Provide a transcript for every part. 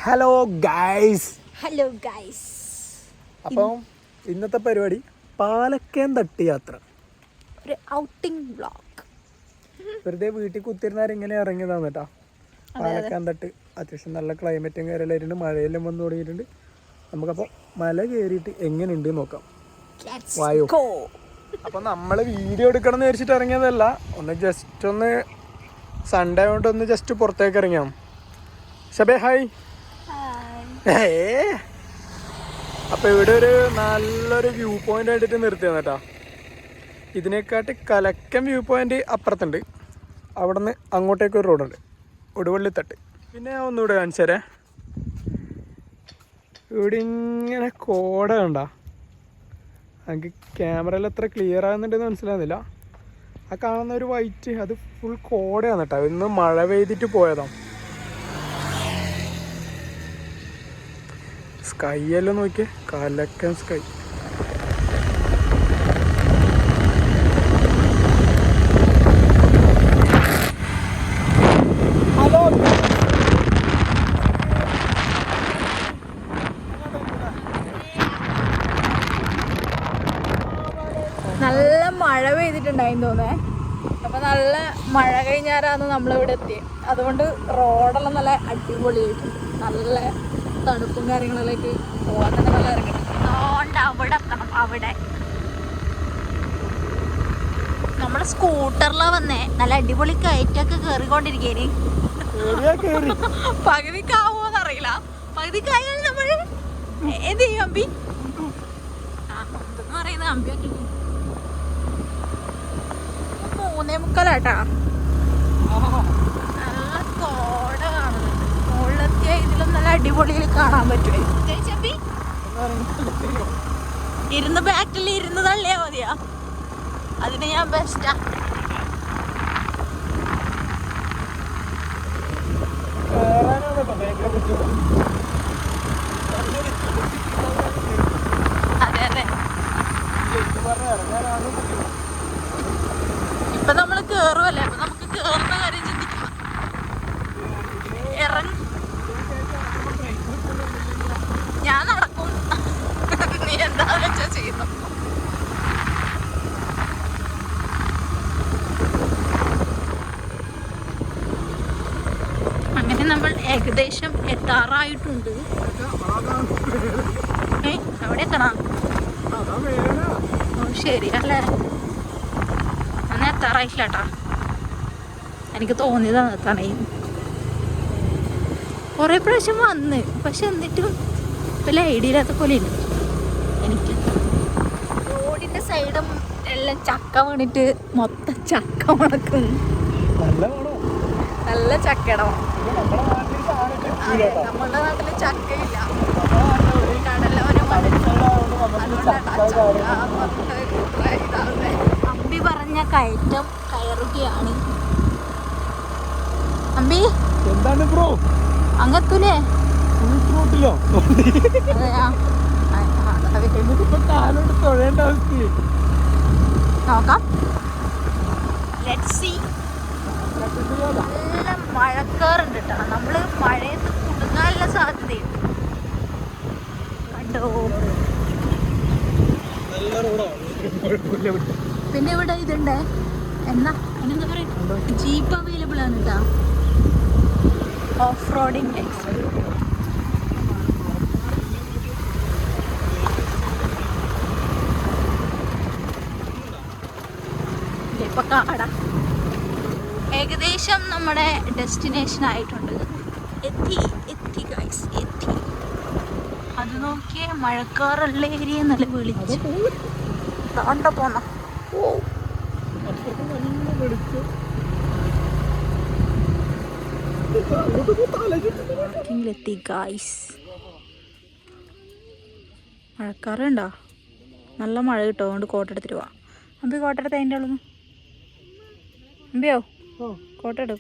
Hello guys. അപ്പം ഇന്നത്തെ പരിപാടി പാലക്കയം തട്ട് യാത്ര, ഒരു ഔട്ടിംഗ് വ്ളോഗ്. വെറുതെ വീട്ടിൽ കുത്തിരുന്നാലും ഇങ്ങനെ ഇറങ്ങിയതാണ് കേട്ടോ. പാലക്കയം തട്ട് അത്യാവശ്യം നല്ല ക്ലൈമറ്റും കാര്യമായിട്ടുണ്ട്, മഴയെല്ലാം വന്നു തുടങ്ങിയിട്ടുണ്ട്. നമുക്കപ്പോൾ മല കയറിയിട്ട് എങ്ങനെയുണ്ട് നോക്കാം. വായോ. അപ്പം നമ്മൾ വീഡിയോ എടുക്കണം എന്ന് വിചാരിച്ചിട്ട് ഇറങ്ങിയതല്ല, ജസ്റ്റ് ഒന്ന് സൺഡേ കൊണ്ട് ഒന്ന് ജസ്റ്റ് പുറത്തേക്ക് ഇറങ്ങിയാം. ഷബേ ഹായ്. അപ്പോൾ ഇവിടെ ഒരു നല്ലൊരു വ്യൂ പോയിന്റ് ആയിട്ട് നിർത്തിയാണ് കേട്ടോ. ഇതിനെക്കാട്ടി കലക്കൻ വ്യൂ പോയിന്റ് അപ്പുറത്തുണ്ട്. അവിടെ നിന്ന് അങ്ങോട്ടേക്ക് ഒരു റോഡുണ്ട്, ഒടുവള്ളിത്തട്ട്. പിന്നെ ഒന്നുകൂടെ കാണിച്ചു തരാം. ഇവിടെ ഇങ്ങനെ കോട കണ്ടാ, എനിക്ക് ക്യാമറയിൽ എത്ര ക്ലിയർ ആകുന്നുണ്ടെന്ന് മനസ്സിലാകുന്നില്ല. ആ കാണുന്ന ഒരു വൈറ്റ്, അത് ഫുൾ കോടയാണ് കേട്ടോ. ഇന്ന് മഴ പെയ്തിട്ട് പോയതാണ്. സ്കൈ എല്ലാം നോക്കിയേ, കലക്കൻ സ്കൈ. നല്ല മഴ പെയ്തിട്ടുണ്ടായിരുന്നു തോന്നേ. അപ്പൊ നല്ല മഴ കഴിഞ്ഞാലാണ് നമ്മളിവിടെ എത്തിയത്. അതുകൊണ്ട് റോഡെല്ലാം നല്ല അടിപൊളിയായിട്ടുണ്ട്. നല്ല തണുപ്പും കാര്യങ്ങളിലേക്ക് പോകാൻ തന്നെ നല്ല ഇറങ്ങണം. അതുകൊണ്ട് അവിടെ എത്തണം. അവിടെ നമ്മള് സ്കൂട്ടറിലാണ് വന്നേ. നല്ല അടിപൊളി കയറ്റൊക്കെ കേറിക്കൊണ്ടിരിക്കേന്. പകുതിക്കാവോന്ന് അറിയില്ല. പകുതിക്കായാൽ നമ്മള് എന്ത് ചെയ്യും? അമ്പി എന്തെന്ന് പറയുന്നത് അമ്പി 3:45 നല്ല കോട കാണുന്നുണ്ട്. മുകളിലെത്തിയ ഇതിലും നല്ല അടിപൊളിയിൽ കാണാൻ പറ്റുമേ. ഇരുന്ന് ബാക്കിൽ ഇരുന്ന് തള്ളിയാ മതിയാ, അതിന് ഞാൻ ബെസ്റ്റാ. അതെ അതെ. ഇപ്പൊ നമ്മള് കേറുവല്ലേ, അപ്പൊ നമുക്ക് കേറുന്ന കാര്യം ചിന്തിക്കാം. ഞാൻ നടക്കും, നീ എന്താ വെച്ചാ ചെയ്യുന്നു. അങ്ങനെ നമ്മൾ ഏകദേശം എത്താറായിട്ടുണ്ട്. അവിടെ എത്തണം. ഓ ശരിയല്ലേ, അന്ന് എത്താറായിട്ടില്ല കേട്ടാ. എനിക്ക് തോന്നിയതാണ് എത്താണേ. കുറേ പ്രാവശ്യം വന്ന്, പക്ഷെ എന്നിട്ടും വലിയ ഐഡിയ ഇല്ലാത്ത പോലെ ഉണ്ട് എനിക്ക്. റോഡിന്റെ സൈഡും എല്ലാം ചക്ക വീണിട്ട് മൊത്തം ചക്ക മുളക്കും. നല്ല ചക്കടം. നമ്മളുടെ നാട്ടില് ചക്കയില്ല, കടലോരം. അമ്പി പറഞ്ഞ കയറ്റം കയറുകയാണ്. അമ്പി എന്താണ് ബ്രോ അങ്ങത്തൂലേ? നോക്കാം. Let's see. നല്ല മഴക്കാറുണ്ട് കേട്ടോ. നമ്മള് മഴയത്ത് കുടുങ്ങാനുള്ള സാധ്യതയുണ്ട്. കണ്ടോ? പിന്നെ ഇവിടെ ഇതുണ്ട്, എന്താ എന്താ പറയുക, ജീപ്പ് അവൈലബിൾ ആണ് കേട്ടോ. Off roading taxi. ഇപ്പൊ കാട. ഏകദേശം നമ്മുടെ ഡെസ്റ്റിനേഷൻ ആയിട്ടുണ്ട്. എത്തി ഗൈസ്, എത്തി. അത് നോക്കിയേ, മഴക്കാറുള്ള ഏരിയ നല്ല വിളിച്ചു താണ്ട പോന്ന. എത്തി ഗൈസ്. മഴക്കാറുണ്ടോ? നല്ല മഴ കിട്ടും, അതുകൊണ്ട് കോട്ടെടുത്തിട്ട് പോവാം. അമ്പി കോട്ടെടുത്ത് അതിൻ്റെ ഉള്ളു. അമ്പിയോ കോട്ടെട്.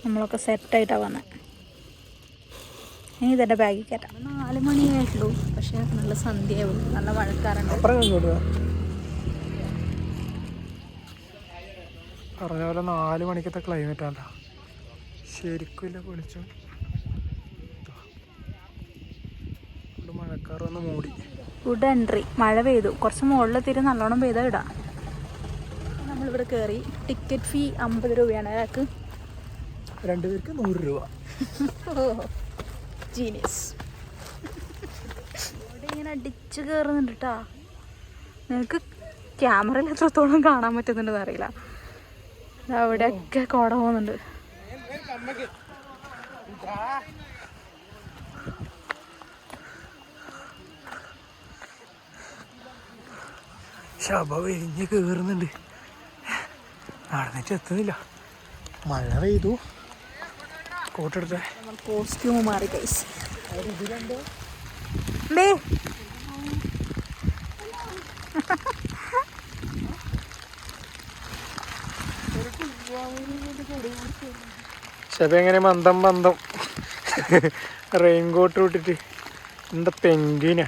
നമ്മളൊക്കെ സെറ്റായിട്ടാണ് വന്നത്. ഇനി ഇതെൻ്റെ ബാഗിൽ കയറ്റാം. 4 മണിയായിട്ടുള്ളൂ, പക്ഷെ നല്ല സന്ധ്യയാവും. നല്ല മഴക്കാറുണ്ട്. പറഞ്ഞ പോലെ 4 മണിക്കത്തെ ക്ലൈമറ്റ് ആണ്. ശരിക്കും ഇല്ല പൊളിച്ചു. മഴക്കാർ വന്ന് മൂടി. Good entry. മഴ പെയ്തു. കുറച്ച് മുകളിലെത്തിയിട്ട് നല്ലോണം പെയ്താൽ ഇടാം. നമ്മളിവിടെ കയറി. ടിക്കറ്റ് ഫീ 50 രൂപയാണ് ഒരാൾക്ക്. 2 പേർക്ക് 100 രൂപ. ജീനിയസ്. ഇവിടെ ഇങ്ങനെ അടിച്ച് കയറുന്നുണ്ട് കേട്ടോ. നിങ്ങൾക്ക് ക്യാമറയിൽ എത്രത്തോളം കാണാൻ പറ്റുന്നുണ്ടെന്ന് അറിയില്ല. അവിടെയൊക്കെ കോട പോകുന്നുണ്ട്. ശബ വെരിഞ്ഞ് കയറുന്നുണ്ട്. നടന്നിട്ട് എത്തുന്നില്ല. മഴ പെയ്തു. കോട്ടെടുത്ത കോസ്റ്റ്യൂം മാറി കൈസ്. ശബ എങ്ങനെ മന്ദം റെയിൻകോട്ട് വിട്ടിട്ട് എന്താ പെങ്കിന.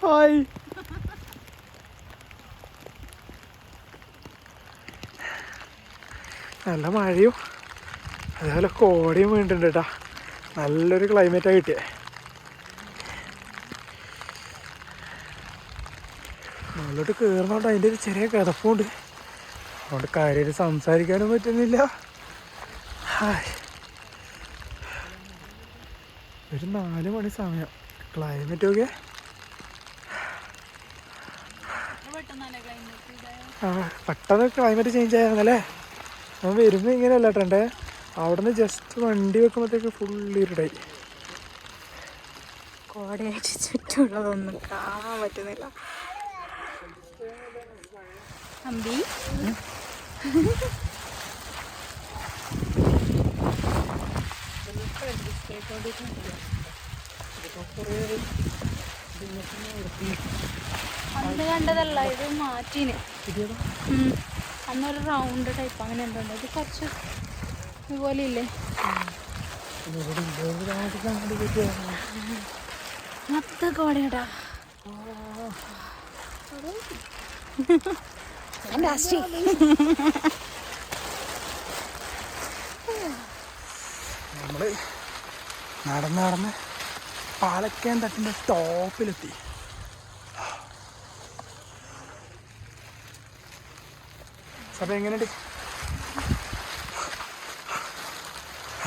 ഹായ്. നല്ല മഴയും അതേപോലെ കോടയും വീണിട്ടുണ്ട് കേട്ടാ. നല്ലൊരു ക്ലൈമറ്റാണ് കിട്ടിയേ. മുകളിലോട്ട് കയറുന്നോണ്ട് അതിൻ്റെ ഒരു ചെറിയ കിതപ്പുണ്ട്. അതുകൊണ്ട് കാര്യമായിട്ട് സംസാരിക്കാനും പറ്റുന്നില്ല. ഹായ്. ഒരു 4 മണി സമയം. ക്ലൈമറ്റ് ഒക്കെ പെട്ടെന്ന് ക്ലൈമറ്റ് ചേഞ്ച് ആയിരുന്നല്ലേ. അവൻ വരുമ്പോൾ ഇങ്ങനെയല്ല ട്രെൻഡേ. അവിടെ നിന്ന് ജസ്റ്റ് വണ്ടി വെക്കുമ്പോഴത്തേക്ക് ഫുൾ ഇരുടായി. കോടയായിട്ട് ചുറ്റുമുള്ളതൊന്നും കാണാൻ പറ്റുന്നില്ല. അമ്പി അന്ന് കണ്ടതല്ല, ഇത് മാറ്റീന്. അന്നൊരു റൗണ്ട് ടൈപ്പ് അങ്ങനെ എന്തുണ്ട്. ഇത് കുറച്ച് ഇതുപോലെ ഇല്ലേ. മൊത്ത കോടയാടാ. നമ്മള് നടന്ന് പാലക്കയം തട്ടിൻ്റെ ടോപ്പിലെത്തി. സഭ എങ്ങനെയുണ്ട്?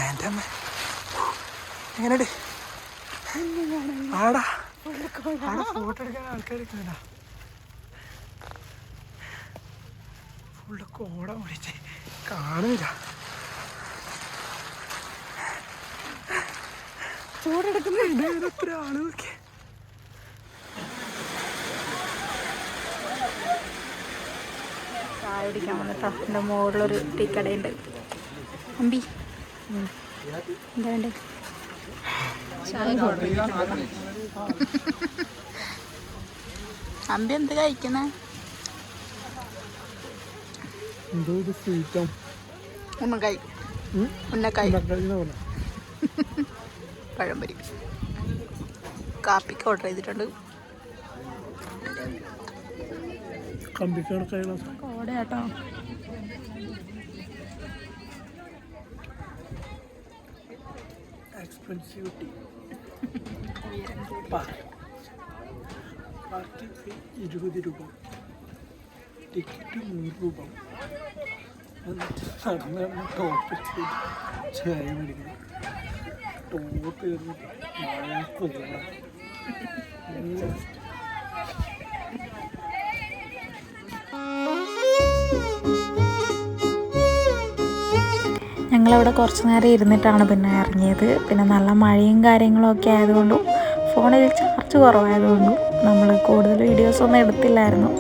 എൻ്റെ അമ്മ എങ്ങനെയുണ്ട്? ആടാ ഫോട്ടോ എടുക്കാൻ ആൾക്കാരൊക്കെ ഫുള്ള് കോട പിടിച്ച് കാണുന്നില്ല. ഫോട്ടെടുക്കുന്ന എത്ര ആള് നോക്കി. ചായ കുടിക്കാൻ വന്നിട്ടോ. എൻ്റെ മുകളിലൊരു ടീ കടയുണ്ട്. അമ്പി എന്താ വേണ്ടേ? അമ്പി എന്ത് കഴിക്കുന്നേ? ഉന്നക്കായി പഴംപൊരി. കാപ്പിക്ക് ഓർഡർ ചെയ്തിട്ടുണ്ട്. കോടയാട്ടോ. എക്സ്പെൻസിവിറ്റി. പാർക്കിംഗ് ഫീ 20 രൂപ. ടിക്കറ്റ് 100 രൂപ. എന്നിട്ട് ടോപ്പിൽ ചായ മേടിക്കണം. ടോപ്പ് കയറി ഞങ്ങളവിടെ കുറച്ച് നേരം ഇരുന്നിട്ടാണ് പിന്നെ ഇറങ്ങിയത്. പിന്നെ നല്ല മഴയും കാര്യങ്ങളൊക്കെ ആയതുകൊണ്ടും ഫോണിൽ ചാർജ് കുറവായതുകൊണ്ടും നമ്മൾ കൂടുതൽ വീഡിയോസൊന്നും എടുത്തില്ലായിരുന്നു.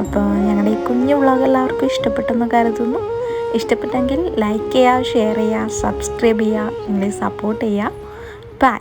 അപ്പോൾ ഞങ്ങളുടെ ഈ കുഞ്ഞു വ്ളോഗ് എല്ലാവർക്കും ഇഷ്ടപ്പെട്ടെന്ന് കരുതുന്നു. ഇഷ്ടപ്പെട്ടെങ്കിൽ ലൈക്ക് ചെയ്യുക, ഷെയർ ചെയ്യുക, സബ്സ്ക്രൈബ് ചെയ്യുക, നിങ്ങളെ സപ്പോർട്ട് ചെയ്യുക. ബൈ.